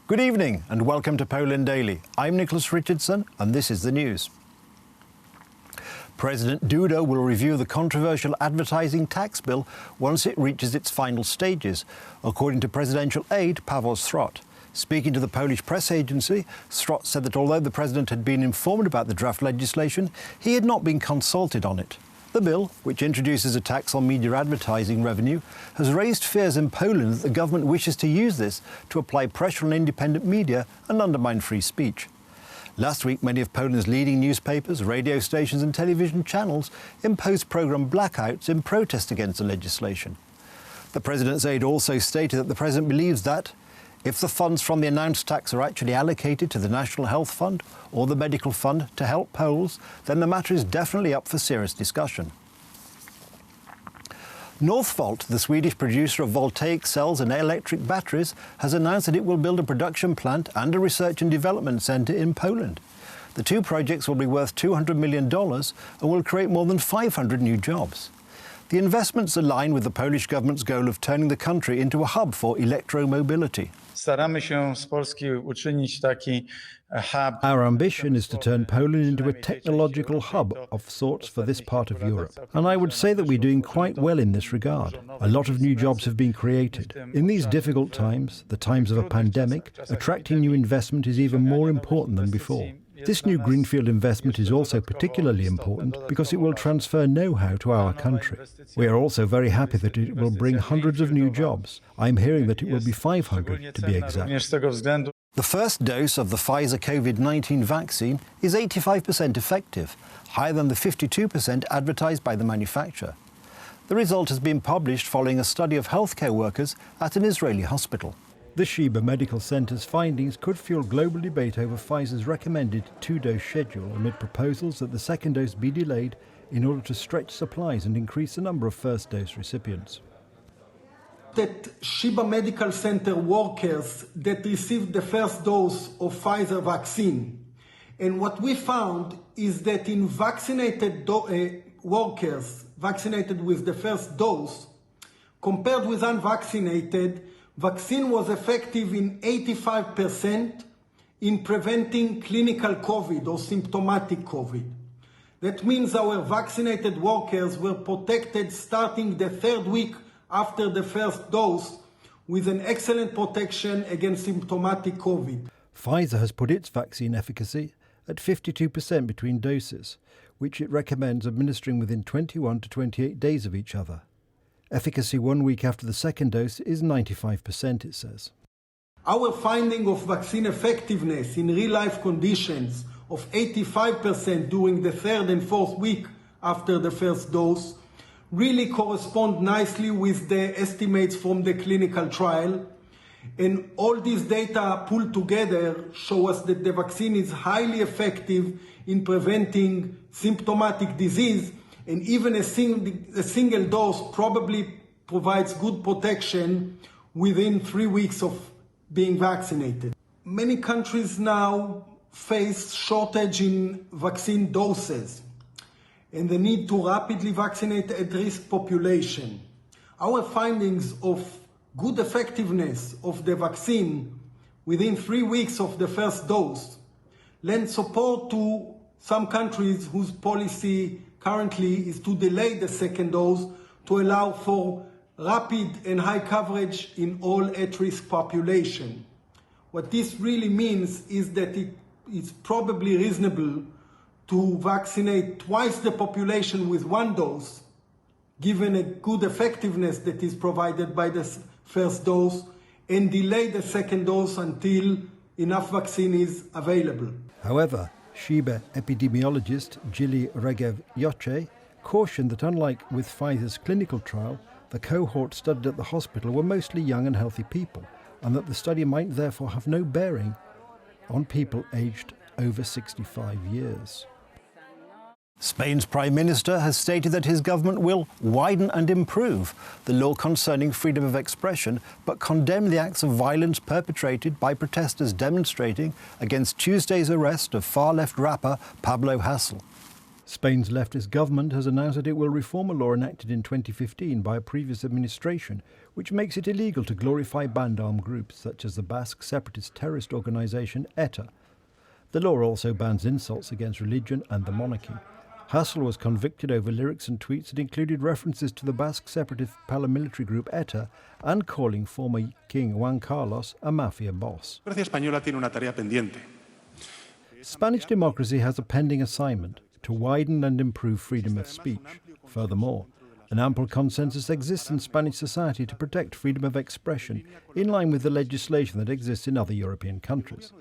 Good evening and welcome to Poland Daily. I'm Nicholas Richardson and this is the news. President Duda will review the controversial advertising tax bill once it reaches its final stages, according to presidential aide Paweł Strot. Speaking to the Polish press agency, Strot said that although the president had been informed about the draft legislation, he had not been consulted on it. The bill, which introduces a tax on media advertising revenue, has raised fears in Poland that the government wishes to use this to apply pressure on independent media and undermine free speech. Last week, many of Poland's leading newspapers, radio stations and television channels imposed programme blackouts in protest against the legislation. The president's aide also stated that the president believes that if the funds from the announced tax are actually allocated to the National Health Fund or the Medical Fund to help Poles, then the matter is definitely up for serious discussion. Northvolt, the Swedish producer of voltaic cells and electric batteries, has announced that it will build a production plant and a research and development centre in Poland. The two projects will be worth $200 million and will create more than 500 new jobs. The investments align with the Polish government's goal of turning the country into a hub for electromobility. Our ambition is to turn Poland into a technological hub of sorts for this part of Europe. And I would say that we're doing quite well in this regard. A lot of new jobs have been created. In these difficult times, the times of a pandemic, attracting new investment is even more important than before. This new greenfield investment is also particularly important because it will transfer know-how to our country. We are also very happy that it will bring hundreds of new jobs. I'm hearing that it will be 500 to be exact. The first dose of the Pfizer COVID-19 vaccine is 85% effective, higher than the 52% advertised by the manufacturer. The result has been published following a study of healthcare workers at an Israeli hospital. The Sheba Medical Centre's findings could fuel global debate over Pfizer's recommended two-dose schedule amid proposals that the second dose be delayed in order to stretch supplies and increase the number of first-dose recipients. That Sheba Medical Center workers that received the first dose of Pfizer vaccine. And what we found is that in vaccinated workers vaccinated with the first dose, compared with unvaccinated, vaccine was effective in 85% in preventing clinical COVID or symptomatic COVID. That means our vaccinated workers were protected starting the third week after the first dose with an excellent protection against symptomatic COVID. Pfizer has put its vaccine efficacy at 52% between doses, which it recommends administering within 21 to 28 days of each other. Efficacy 1 week after the second dose is 95%, it says. Our finding of vaccine effectiveness in real-life conditions of 85% during the third and fourth week after the first dose really correspond nicely with the estimates from the clinical trial. And all these data pulled together show us that the vaccine is highly effective in preventing symptomatic disease, and even a single dose probably provides good protection within 3 weeks of being vaccinated. Many countries now face shortage in vaccine doses and the need to rapidly vaccinate at-risk population. Our findings of good effectiveness of the vaccine within 3 weeks of the first dose lend support to some countries whose policy currently is to delay the second dose to allow for rapid and high coverage in all at-risk population. What this really means is that it is probably reasonable to vaccinate twice the population with one dose, given a good effectiveness that is provided by the first dose, and delay the second dose until enough vaccine is available. However, Sheba epidemiologist Jili Regev-Yoche cautioned that unlike with Pfizer's clinical trial, the cohort studied at the hospital were mostly young and healthy people, and that the study might therefore have no bearing on people aged over 65 years. Spain's Prime Minister has stated that his government will widen and improve the law concerning freedom of expression, but condemn the acts of violence perpetrated by protesters demonstrating against Tuesday's arrest of far-left rapper Pablo Hasél. Spain's leftist government has announced that it will reform a law enacted in 2015 by a previous administration, which makes it illegal to glorify banned armed groups such as the Basque separatist terrorist organisation ETA. The law also bans insults against religion and the monarchy. Hasél was convicted over lyrics and tweets that included references to the Basque separatist paramilitary group ETA and calling former King Juan Carlos a mafia boss. Spanish democracy has a pending assignment to widen and improve freedom of speech. Furthermore, an ample consensus exists in Spanish society to protect freedom of expression in line with the legislation that exists in other European countries.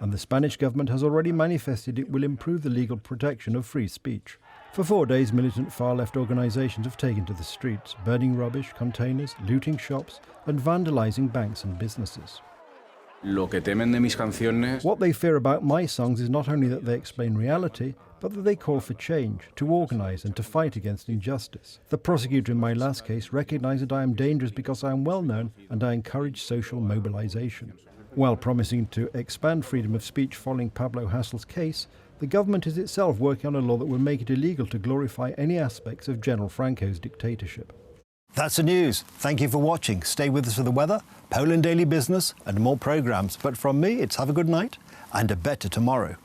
And the Spanish government has already manifested it will improve the legal protection of free speech. For 4 days, militant far-left organisations have taken to the streets, burning rubbish, containers, looting shops and vandalising banks and businesses. What they fear about my songs is not only that they explain reality, but that they call for change, to organise and to fight against injustice. The prosecutor in my last case recognised that I am dangerous because I am well known and I encourage social mobilisation. While promising to expand freedom of speech following Pablo Hasél's case, the government is itself working on a law that will make it illegal to glorify any aspects of General Franco's dictatorship. That's the news. Thank you for watching. Stay with us for the weather, Poland Daily Business and more programmes. But from me, it's have a good night and a better tomorrow.